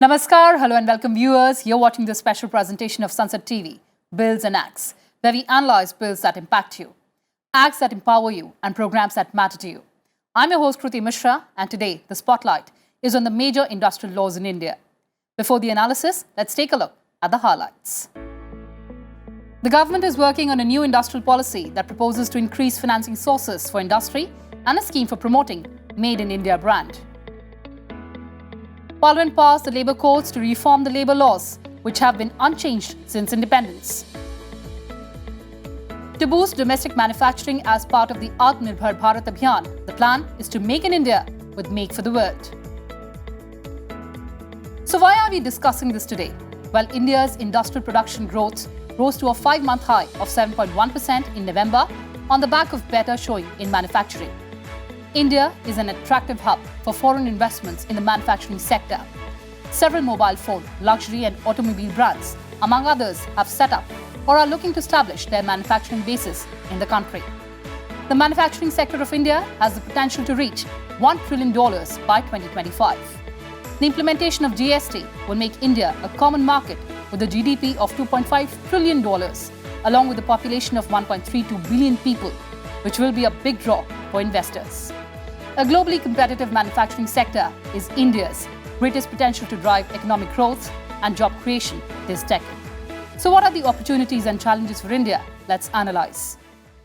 Namaskar, hello and welcome viewers. You're watching this special presentation of Sansad TV, Bills and Acts, where we analyze bills that impact you, acts that empower you, and programs that matter to you. I'm your host Kriti Mishra, and today the spotlight is on the major industrial laws in India. Before the analysis, let's take a look at the highlights. The government is working on a new industrial policy that proposes to increase financing sources for industry and a scheme for promoting Made in India brand. Parliament passed the labour codes to reform the labour laws, which have been unchanged since independence. To boost domestic manufacturing as part of the Atmanirbhar Bharat Abhiyan, the plan is to make in India with Make for the World. So why are we discussing this today? Well, India's industrial production growth rose to a 5-month high of 7.1% in November on the back of better showing in manufacturing. India is an attractive hub for foreign investments in the manufacturing sector. Several mobile phone, luxury and automobile brands, among others, have set up or are looking to establish their manufacturing bases in the country. The manufacturing sector of India has the potential to reach $1 trillion by 2025. The implementation of GST will make India a common market with a GDP of $2.5 trillion, along with a population of 1.32 billion people, which will be a big draw for investors. A globally competitive manufacturing sector is India's greatest potential to drive economic growth and job creation this decade. So what are the opportunities and challenges for India? Let's analyze.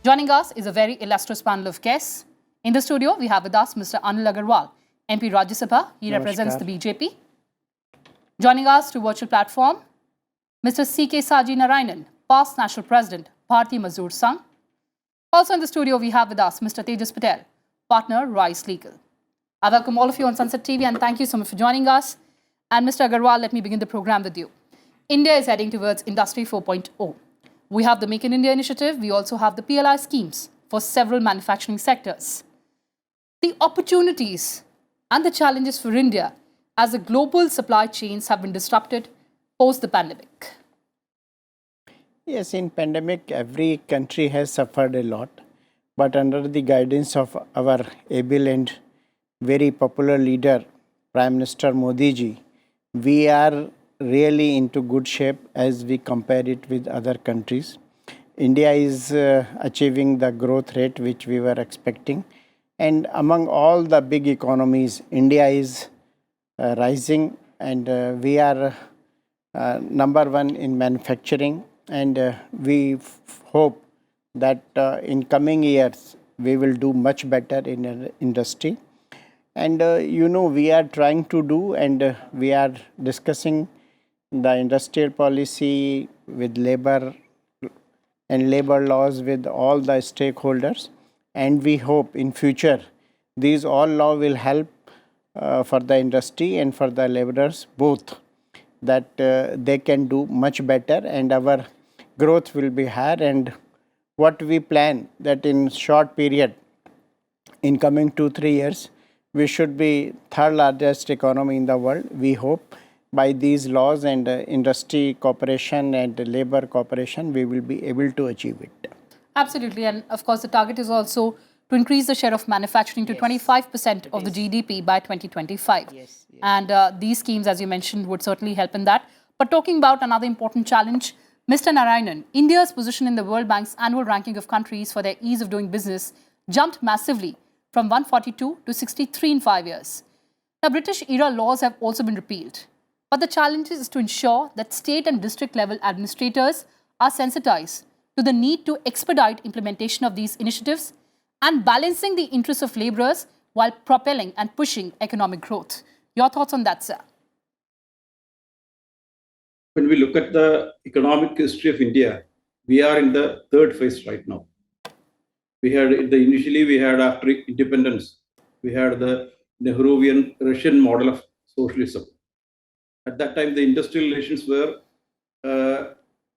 Joining us is a very illustrious panel of guests. In the studio, we have with us Mr. Anil Agrawal, MP Rajya Sabha. He represents the BJP. Joining us through virtual platform, Mr. Saji Narayanan, past National President, Bharatiya Mazdoor Sangh. Also in the studio, we have with us Mr. Tejas Patel, partner, Rice Legal. I welcome all of you on Sansad TV and thank you so much for joining us. And Mr. Agrawal, let me begin the program with you. India is heading towards Industry 4.0. We have the Make in India initiative. We also have the PLI schemes for several manufacturing sectors. The opportunities and the challenges for India as the global supply chains have been disrupted post the pandemic. Yes, in pandemic, every country has suffered a lot. But under the guidance of our able and very popular leader, Prime Minister Modi ji, we are really into good shape as we compare it with other countries. India is achieving the growth rate which we were expecting. And among all the big economies, India is rising and we are number one in manufacturing. And we hope that in coming years, we will do much better in industry. And we are trying to do and we are discussing the industrial policy with labor and labor laws with all the stakeholders. And we hope in future, these all laws will help for the industry and for the laborers both, that they can do much better and our growth will be higher. And what we plan that in short period, in coming 2-3 years, we should be third largest economy in the world. We hope by these laws and industry cooperation and labor cooperation, we will be able to achieve it. Absolutely. And of course, the target is also to increase the share of manufacturing to 25% of the GDP by 2025. Yes. And these schemes, as you mentioned, would certainly help in that. But talking about another important challenge, Mr. Narayanan, India's position in the World Bank's annual ranking of countries for their ease of doing business jumped massively from 142 to 63 in 5 years. Now, British-era laws have also been repealed. But the challenge is to ensure that state and district level administrators are sensitized to the need to expedite implementation of these initiatives and balancing the interests of laborers while propelling and pushing economic growth. Your thoughts on that, sir? When we look at the economic history of India, we are in the third phase right now. Initially we had after independence, we had the Nehruvian Russian model of socialism. At that time, the industrial relations were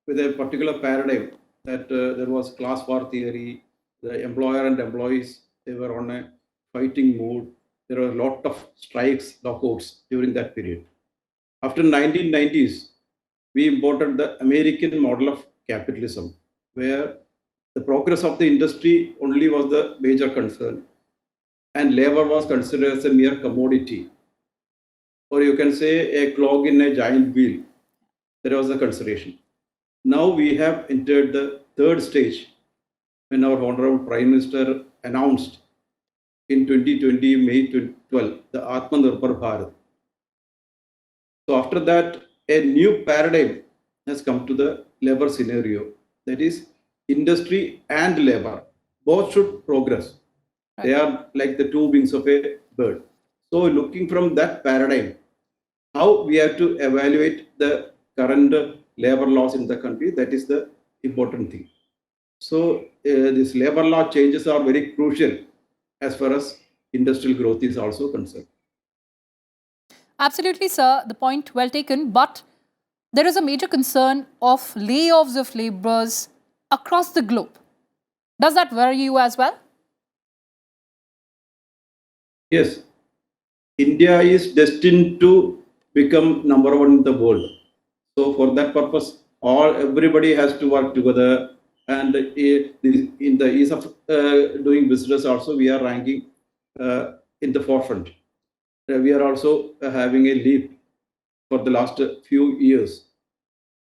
with a particular paradigm that there was class war theory, the employer and employees, they were on a fighting mood. There were a lot of strikes, lockouts during that period. After 1990s, we imported the American model of capitalism, where the progress of the industry only was the major concern, and labor was considered as a mere commodity. or you can say a clog in a giant wheel. That was the consideration. Now we have entered the third stage when our Honorable Prime Minister announced in 2020, May 12, the Atmanirbhar Bharat. So after that, a new paradigm has come to the labor scenario. That is, industry and labor both should progress. They are like the two wings of a bird. So looking from that paradigm, how we have to evaluate the current labor laws in the country, that is the important thing. So these labor law changes are very crucial as far as industrial growth is also concerned. Absolutely, sir. The point well taken. But there is a major concern of layoffs of laborers across the globe. Does that worry you as well? Yes, India is destined to become number one in the world. So for that purpose, everybody has to work together. And in the ease of doing business also, we are ranking in the forefront. We are also having a leap for the last few years.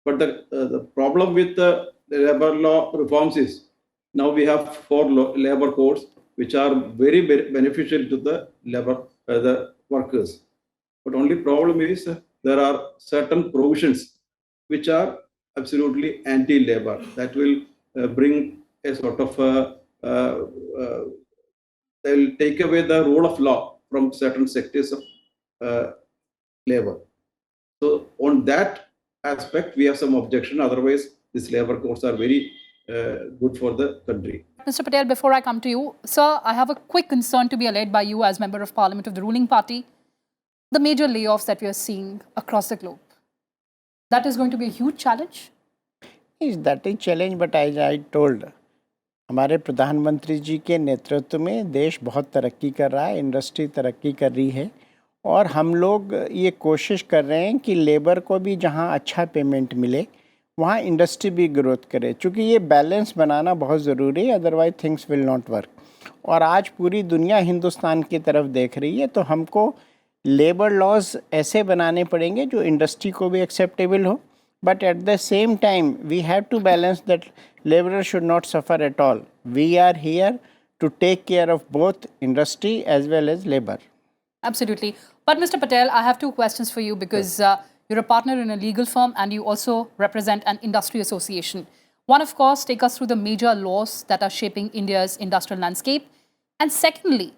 But the problem with the labor law reforms is now we have four labor codes which are very beneficial to the the workers. But only problem is there are certain provisions which are absolutely anti-labor that will bring a sort of they will take away the rule of law from certain sectors of labor. So on that aspect, we have some objection. Otherwise, these labor codes are very good for the country. Mr. Patel, before I come to you, sir, I have a quick concern to be allayed by you as Member of Parliament of the ruling party. The major layoffs that we are seeing across the globe. That is going to be a huge challenge? Is that a challenge, but as I told, हमारे प्रधानमंत्री जी के नेतृत्व में देश बहुत तरक्की कर रहा है, इंडस्ट्री तरक्की कर रही है और हम लोग ये कोशिश कर रहे हैं कि लेबर को भी जहां अच्छा पेमेंट मिले वहां इंडस्ट्री भी ग्रोथ करे, क्योंकि ये बैलेंस बनाना बहुत ज़रूरी है, otherwise things will not work. और आज पूरी दुनिया हिंदुस्तान की तरफ देख रही है, तो हमको लेबर लॉज ऐसे बनाने पड़ेंगे जो इंडस्ट्री को भी एक्सेप्टेबल हो, but at the same time we have to balance that laborers should not suffer at all. We are here to take care of both industry as well as labor. Absolutely. But Mr. Patel, I have two questions for you because you're a partner in a legal firm and you also represent an industry association. One, of course, take us through the major laws that are shaping India's industrial landscape. And secondly,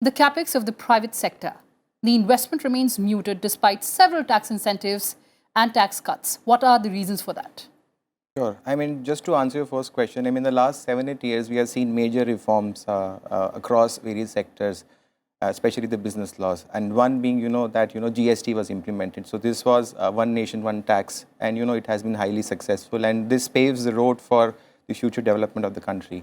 the capex of the private sector. The investment remains muted despite several tax incentives and tax cuts. What are the reasons for that? Sure. I mean, just to answer your first question, I mean, the last 7-8 years, we have seen major reforms across various sectors, especially the business laws. And one being, that, GST was implemented. So this was one nation, one tax. And, it has been highly successful. And this paves the road for the future development of the country.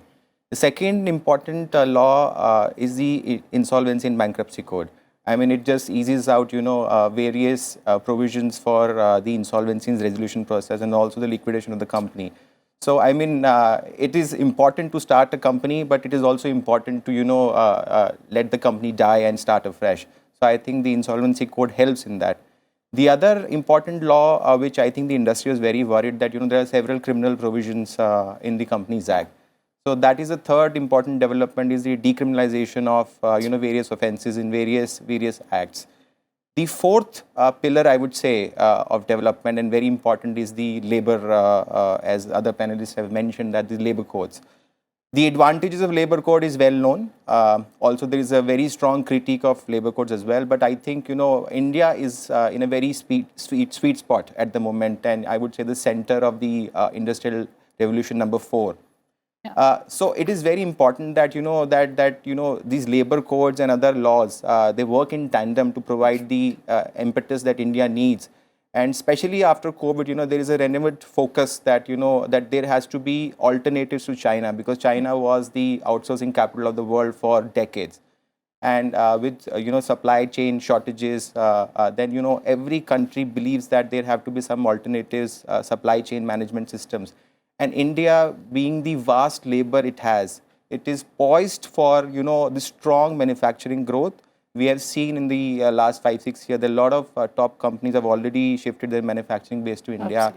The second important law is the Insolvency and Bankruptcy Code. I mean, it just eases out, various provisions for the insolvency and resolution process and also the liquidation of the company. So, I mean, it is important to start a company, but it is also important to, let the company die and start afresh. So, I think the Insolvency Code helps in that. The other important law, which I think the industry is very worried that, there are several criminal provisions in the Companies Act. So that is the third important development, is the decriminalization of various offences in various acts. The fourth pillar, I would say, of development and very important is the labour, as other panelists have mentioned, that the labour codes. The advantages of labour code is well known. Also, there is a very strong critique of labour codes as well. But I think India is in a very sweet spot at the moment, and I would say the centre of the industrial revolution number 4. So it is very important that these labor codes and other laws they work in tandem to provide the impetus that India needs, and especially after COVID, there is a renewed focus that that there has to be alternatives to China, because China was the outsourcing capital of the world for decades, and with supply chain shortages, then every country believes that there have to be some alternatives, supply chain management systems. And India, being the vast labor it has, it is poised for the strong manufacturing growth We have seen in the last 5-6 years that a lot of top companies have already shifted their manufacturing base to India,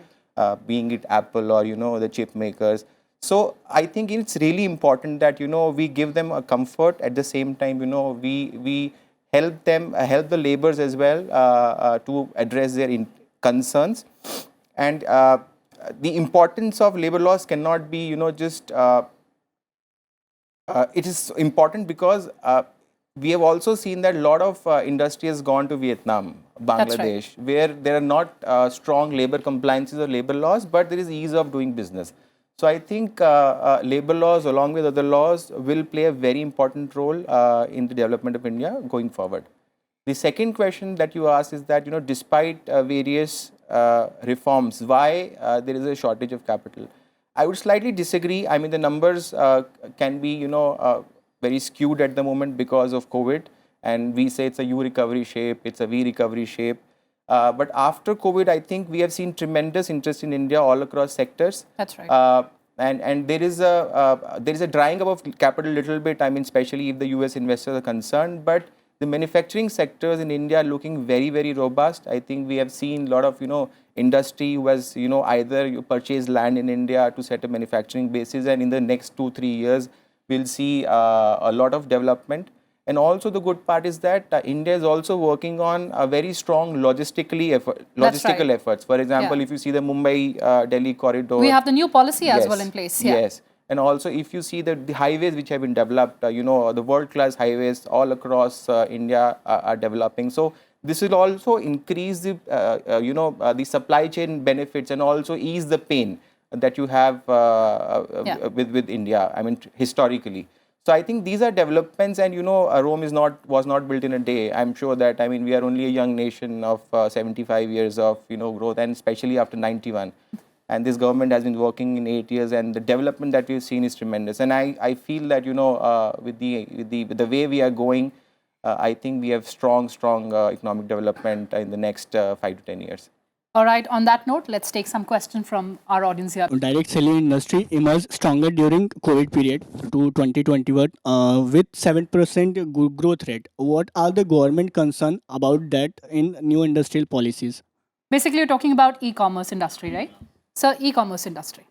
being it Apple or the chip makers. So I think it's really important that we give them a comfort. At the same time, we help them, help the laborers as well to address their concerns. And the importance of labor laws cannot be just it is important because we have also seen that a lot of industry has gone to Vietnam, Bangladesh, where there are not strong labor compliances or labor laws, but there is ease of doing business. So I think labor laws along with other laws will play a very important role in the development of India going forward. The second question that you asked is that, despite various reforms, why there is a shortage of capital? I would slightly disagree. I mean, the numbers can be, very skewed at the moment because of COVID. And we say it's a U recovery shape, it's a V recovery shape. But after COVID, I think we have seen tremendous interest in India all across sectors. That's right. And there is a drying up of capital a little bit. I mean, especially if the US investors are concerned. But the manufacturing sectors in India are looking very, very robust. I think we have seen a lot of, industry who has, either you purchase land in India to set a manufacturing basis, and in the next 2-3 years, we'll see a lot of development. And also the good part is that India is also working on a very strong logistical efforts. For example, if you see the Mumbai-Delhi corridor. We have the new policy as well in place. Yes. And also if you see the highways which have been developed, the world-class highways all across India are developing. So this will also increase the, the supply chain benefits and also ease the pain that you have with India, I mean, historically. So I think these are developments, and Rome was not built in a day. I'm sure that, I mean, we are only a young nation of 75 years of growth, and especially after 91. And this government has been working in 8 years, and the development that we've seen is tremendous. And I feel that with the way we are going, I think we have strong economic development in the next 5 to 10 years. All right, on that note, let's take some questions from our audience here. Direct selling industry emerged stronger during COVID period to 2021 with 7% growth rate. What are the government concern about that in new industrial policies? Basically, you're talking about e-commerce industry, right? Sir, e-commerce industry.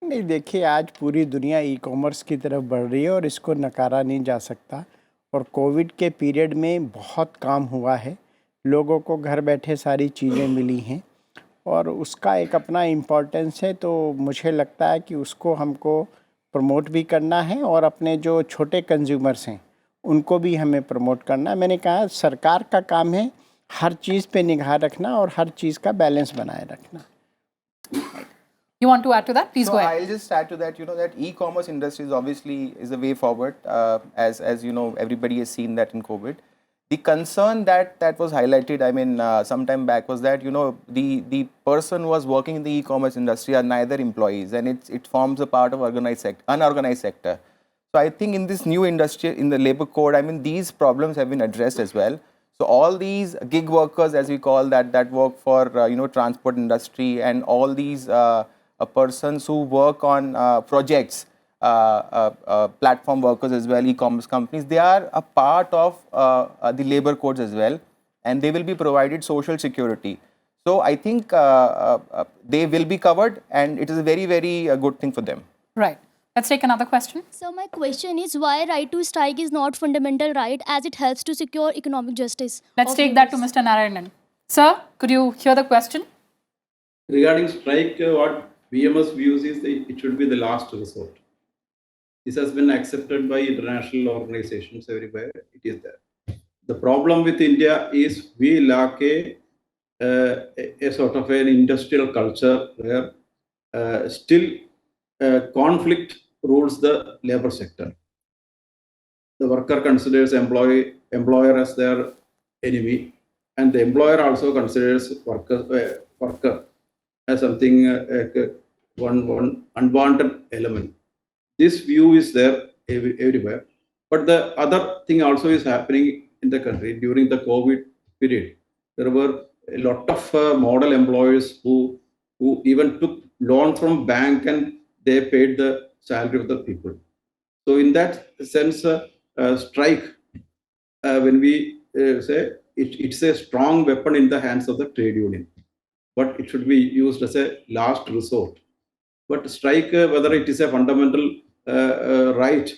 नहीं, देखिए आज पूरी दुनिया e-commerce की तरफ बढ़ रही है और इसको नकारा नहीं जा सकता। और कोविड के पीरियड में बहुत काम हुआ है, लोगों को घर बैठे सारी चीज़ें मिली हैं और उसका एक अपना इम्पोर्टेंस है। तो मुझे लगता है कि उसको हमको प्रमोट भी करना है और अपने जो छोटे कंज्यूमर्स हैं उनको भी हमें प्रमोट करना है। मैंने कहा सरकार का काम है हर चीज़ पे निगाह रखना और हर चीज़ का बैलेंस बनाए रखना। You want to add to that? Please go ahead. I'll just add to that, that e-commerce industry is obviously a way forward, as everybody has seen that in COVID. The concern that was highlighted, I mean, some time back was that, the person who was working in the e-commerce industry are neither employees, and it forms a part of unorganized sector. So I think in this new industry, in the labor code, I mean, these problems have been addressed as well. So all these gig workers, as we call that work for, transport industry, and all these persons who work on projects, platform workers as well, e-commerce companies, they are a part of the labor codes as well, and they will be provided social security. So I think they will be covered, and it is a very, very good thing for them. Right. Let's take another question. So my question is why right to strike is not fundamental right as it helps to secure economic justice? Let's take that to Mr. Narayanan. Sir, could you hear the question? Regarding strike, what BMS views is that it should be the last resort. This has been accepted by international organizations everywhere. It is there. The problem with India is we lack a sort of an industrial culture where still conflict rules the labor sector. The worker considers employer as their enemy, and the employer also considers worker as something one unwanted element. This view is there everywhere. But the other thing also is happening in the country during the COVID period. There were a lot of model employers who even took loan from bank and they paid the salary of the people. So in that sense, strike when we say it's a strong weapon in the hands of the trade union, but it should be used as a last resort. But strike, whether it is a fundamental right,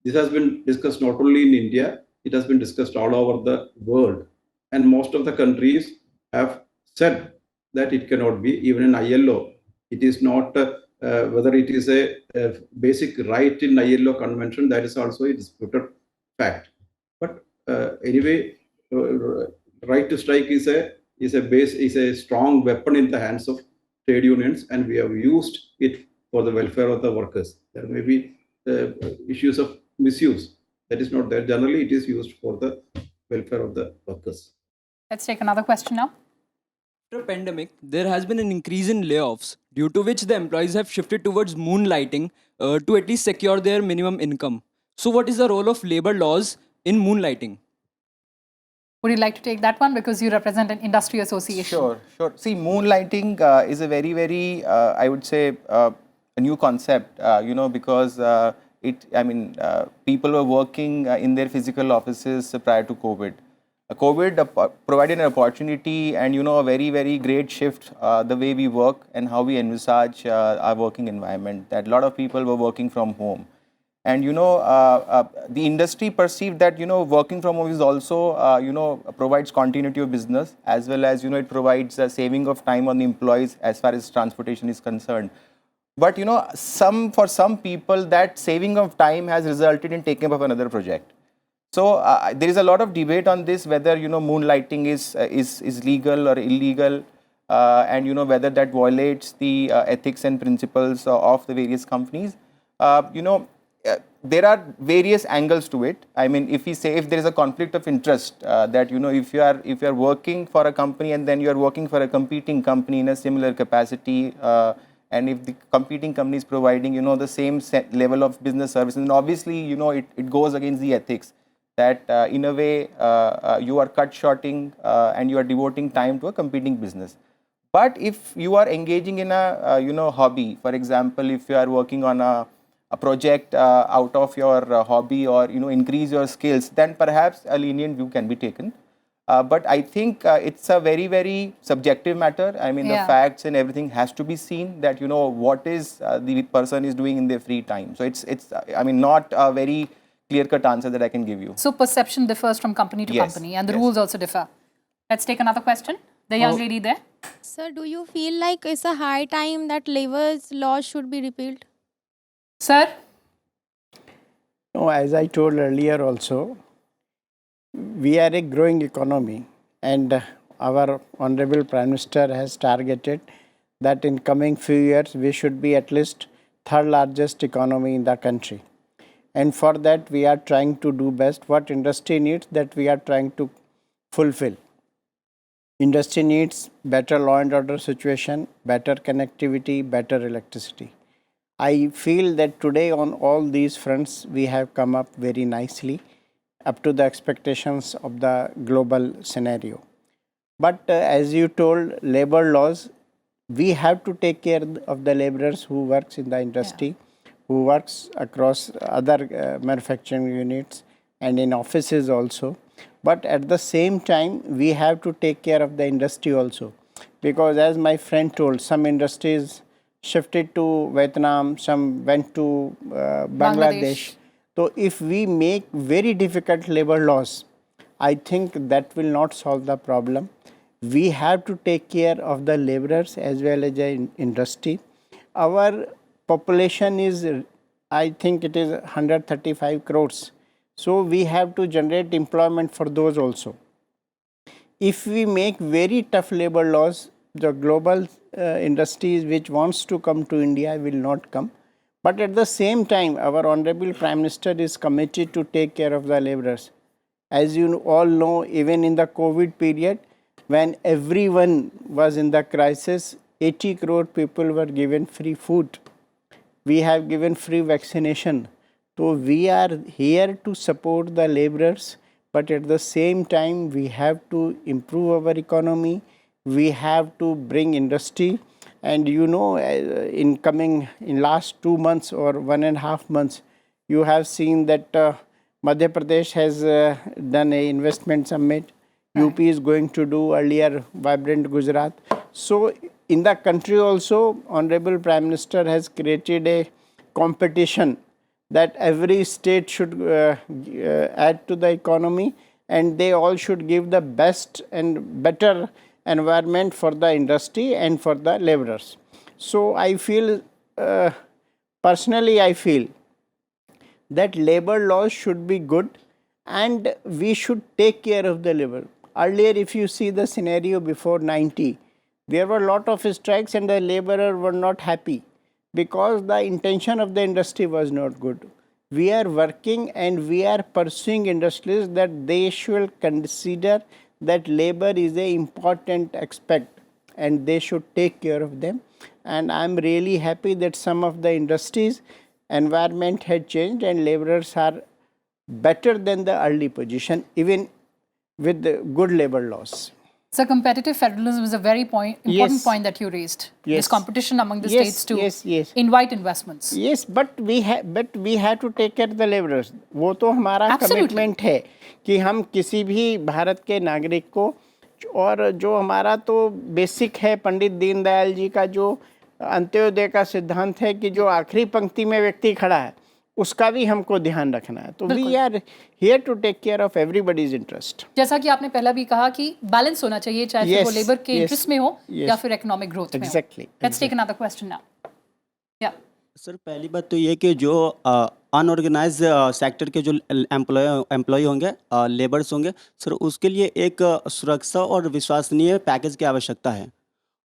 this has been discussed not only in India, it has been discussed all over the world. And most of the countries have said that it cannot be, even in ILO. It is not, whether it is a basic right in ILO convention, that is also a disputed fact. But anyway, right to strike is a strong weapon in the hands of trade unions, and we have used it for the welfare of the workers. There may be issues of misuse. That is not there. Generally, it is used for the welfare of the workers. Let's take another question now. After pandemic, there has been an increase in layoffs, due to which the employees have shifted towards moonlighting to at least secure their minimum income. So what is the role of labor laws in moonlighting? Would you like to take that one, because you represent an industry association? Sure, sure. See, moonlighting is a very, very, I would say, a new concept, because people were working in their physical offices prior to COVID. COVID provided an opportunity and, a very, very great shift the way we work and how we envisage our working environment, that a lot of people were working from home. And, the industry perceived that, working from home is also, provides continuity of business, as well as, it provides a saving of time on the employees as far as transportation is concerned. But, for some people, that saving of time has resulted in taking up another project. So there is a lot of debate on this, whether, moonlighting is legal or illegal, and, whether that violates the ethics and principles of the various companies. There are various angles to it. I mean, if there is a conflict of interest, that, if you are working for a company and then you are working for a competing company in a similar capacity, and if the competing company is providing, the same level of business services, then obviously, it goes against the ethics, that in a way you are cut shorting and you are devoting time to a competing business. But if you are engaging in a hobby, for example, if you are working on a project out of your hobby, or increase your skills, then perhaps a lenient view can be taken. But I think it's a very, very subjective matter. I mean, the facts and everything has to be seen, that what is the person is doing in their free time. So it's not a very clear-cut answer that I can give you. So perception differs from company to company, and the rules also differ. Let's take another question. The young lady there. Sir, do you feel like it's a high time that labor's laws should be repealed? Sir? No, as I told earlier also, we are a growing economy, and our Honorable Prime Minister has targeted that in coming few years we should be at least third largest economy in the country. And for that we are trying to do best. What industry needs, that we are trying to fulfill. Industry needs better law and order situation, better connectivity, better electricity. I feel that today on all these fronts we have come up very nicely, up to the expectations of the global scenario. But as you told, labor laws, we have to take care of the laborers who works in the industry, who works across other manufacturing units and in offices also. But at the same time, we have to take care of the industry also. Because as my friend told, some industries shifted to Vietnam, some went to Bangladesh. So if we make very difficult labor laws, I think that will not solve the problem. We have to take care of the laborers as well as the industry. Our population is, I think it is 135 crores. So we have to generate employment for those also. If we make very tough labor laws, the global industries which wants to come to India will not come. But at the same time, our Honorable Prime Minister is committed to take care of the laborers. As you all know, even in the COVID period, when everyone was in the crisis, 80 crore people were given free food. We have given free vaccination. So we are here to support the laborers, but at the same time, we have to improve our economy. We have to bring industry. And in last 2 months or 1.5 months, you have seen that Madhya Pradesh has done a investment summit. UP is going to do earlier Vibrant Gujarat. So in the country also, Honorable Prime Minister has created a competition that every state should add to the economy, and they all should give the best and better environment for the industry and for the laborers. So I feel, personally I feel that labor laws should be good and we should take care of the labor. Earlier, if you see the scenario before 90, there were a lot of strikes and the laborers were not happy because the intention of the industry was not good. We are working and we are pursuing industries that they should consider that labor is an important aspect and they should take care of them. And I'm really happy that some of the industries environment had changed and laborers are better than the early position, even with the good labor laws. So competitive federalism is a very important Yes. point that you raised. Yes. This competition among the Yes, states to yes. invite investments. Yes, but we have to take care of the laborers. वो तो हमारा Absolutely. Commitment है कि हम किसी भी भारत के नागरिक को, और जो हमारा तो बेसिक है पंडित दीनदयाल जी का जो अंत्योदय का सिद्धांत है कि जो आखिरी पंक्ति में व्यक्ति खड़ा है उसका भी हमको ध्यान रखना है. तो we are here to take care of everybody's interest. जैसा कि आपने पहला भी कहा कि बैलेंस होना चाहिए, चाहे फिर वो Yes, लेबर के yes, इंटरेस्ट में हो या yes. फिर इकोनॉमिक ग्रोथ में हो. Exactly, let's take another question now. या सर पहली बात तो ये कि जो अनऑर्गेनाइज सेक्टर के जो एम्प्लॉय होंगे, लेबर्स होंगे सर, उसके लिए एक सुरक्षा और विश्वसनीय पैकेज की आवश्यकता है.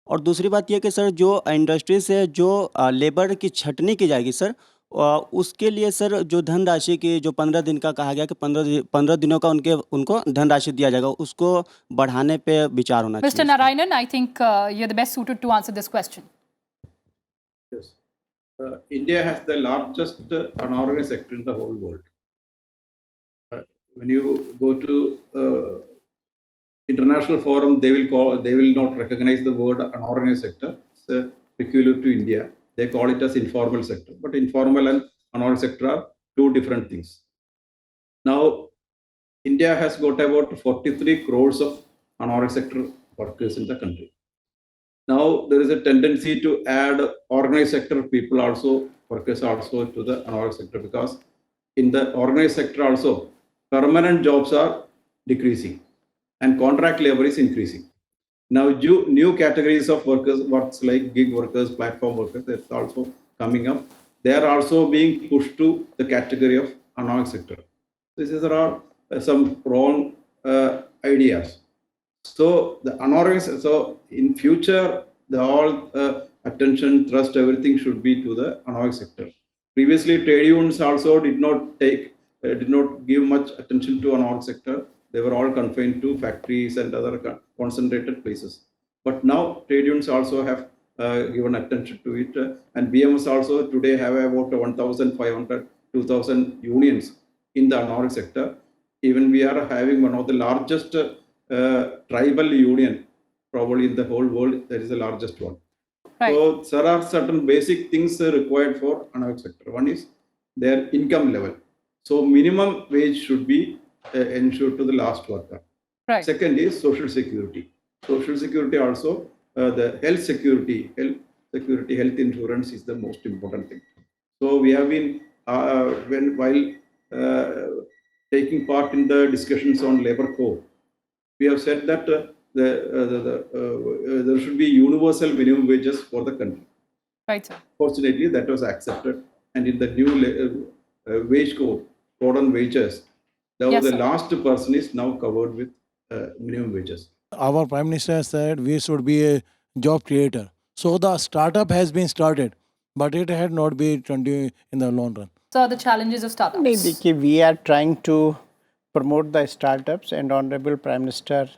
और दूसरी बात ये कि सर जो इंडस्ट्री से जो लेबर की छटनी की जाएगी सर, उसके लिए सर जो धनराशि की जो 15 दिन का कहा गया कि 15 दिनों का उनको धनराशि दिया जाएगा, उसको बढ़ाने पे विचार होना Mr. चाहिए. Narayanan, I think you're the best suited to answer this question. Yes. India has the largest unorganized sector in the whole world. When you go to international forum, they will not recognize the word unorganized sector. It's peculiar to India. They call it as informal sector. But informal and unorganized sector are two different things. Now, India has got about 43 crores of unorganized sector workers in the country. Now, there is a tendency to add organized sector people also, workers also to the unorganized sector, because in the organized sector also, permanent jobs are decreasing and contract labor is increasing. Now, new categories of works like gig workers, platform workers, that's also coming up. They are also being pushed to the category of unorganized sector. There are some wrong ideas. So the unorganized, so in future, the all attention, trust, everything should be to the unorganized sector. Previously, trade unions also did not give much attention to unorganized sector. They were all confined to factories and other concentrated places. But now trade unions also have given attention to it, and BMS also today have about 1,500, 2,000 unions in the unorganized sector. Even we are having one of the largest tribal union probably in the whole world. That is the largest one. Right. So there are certain basic things required for unorganized sector. One is their income level. So minimum wage should be ensured to the last worker. Right. Second is social security. Social security also, the health security, health insurance is the most important thing. So we have been, while taking part in the discussions on labor code, we have said that there should be universal minimum wages for the country. Right, sir. Fortunately, that was accepted, and in the new wage code on wages, Yes, the sir. last person is now covered with minimum wages. Our Prime Minister said we should be a job creator. So the startup has been started, but it had not been continued in the long run. So the challenges of startups. नहीं, देखिए, we are trying to promote the startups, and Honorable Prime Minister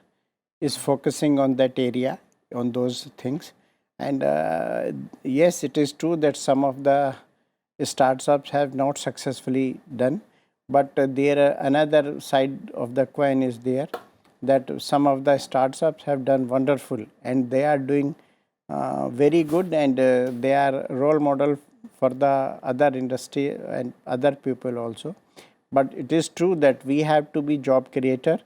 is focusing on that area, on those things. And yes, it is true that some of the startups have not successfully done, but there another side of the coin is there, that some of the startups have done wonderful and they are doing very good, and they are role model for the other industry and other people also. But it is true that we have to be job creator,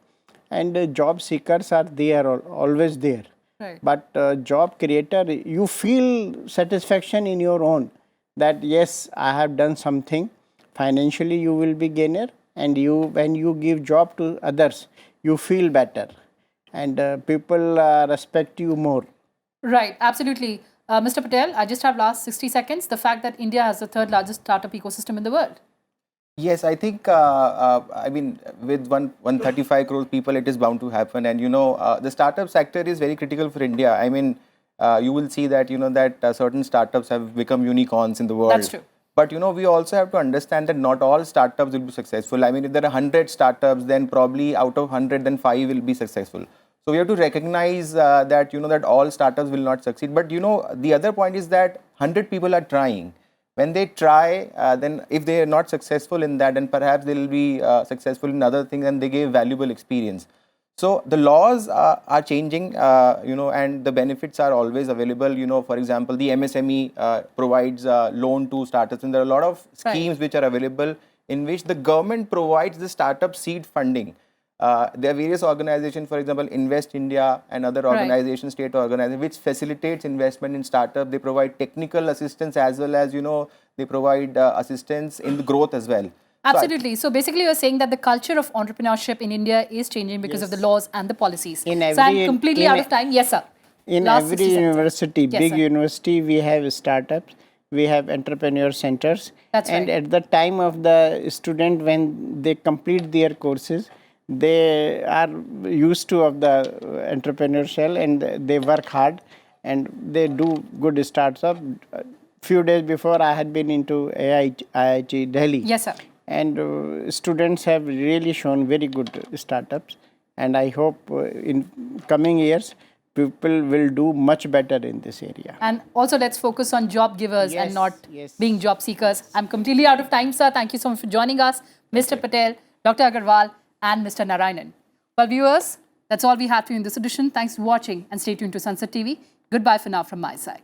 and job seekers are there, always there. Right. But job creator, you feel satisfaction in your own that yes, I have done something. Financially, you will be gainer, and when you give job to others, you feel better, and people respect you more. Right, absolutely. Mr. Patel, I just have last 60 seconds. The fact that India has the third largest startup ecosystem in the world. Yes, I think, I mean, with 135 crore people, it is bound to happen. And, the startup sector is very critical for India. I mean, you will see that, that certain startups have become unicorns in the world. That's true. But, we also have to understand that not all startups will be successful. I mean, if there are 100 startups, then probably out of 100, then 5 will be successful. So we have to recognize that, that all startups will not succeed. But, the other point is that 100 people are trying. When they try, then if they are not successful in that, then perhaps they will be successful in other things, and they give valuable experience. So the laws are changing, and the benefits are always available. For example, the MSME provides loan to startups, and there are a lot of schemes which are available in which the government provides the startup seed funding. There are various organizations, for example, Invest India and other organizations, state organizations, which facilitates investment in startup. They provide technical assistance as well as, they provide assistance in the growth as well. Absolutely. So basically, you're saying that the culture of entrepreneurship in India is changing because of the laws and the policies. So I'm completely out of time. Yes, sir. In Last every 60 seconds. university, Yes, big sir. university, we have startups, we have entrepreneur centers. That's and right. at the time of the student, when they complete their courses, they are used to of the entrepreneurial, and they work hard, and they do good startup. Few days before, I had been into IIT Delhi. Yes, sir. And students have really shown very good startups, and I hope in coming years people will do much better in this area. And also, let's focus on job givers and not being job seekers. I'm completely out of time, sir. Thank you so much for joining us, Mr. Patel, Dr. Agrawal, and Mr. Narayanan. Well, viewers, that's all we have for you in this edition. Thanks for watching, and stay tuned to Sansad TV. Goodbye for now from my side.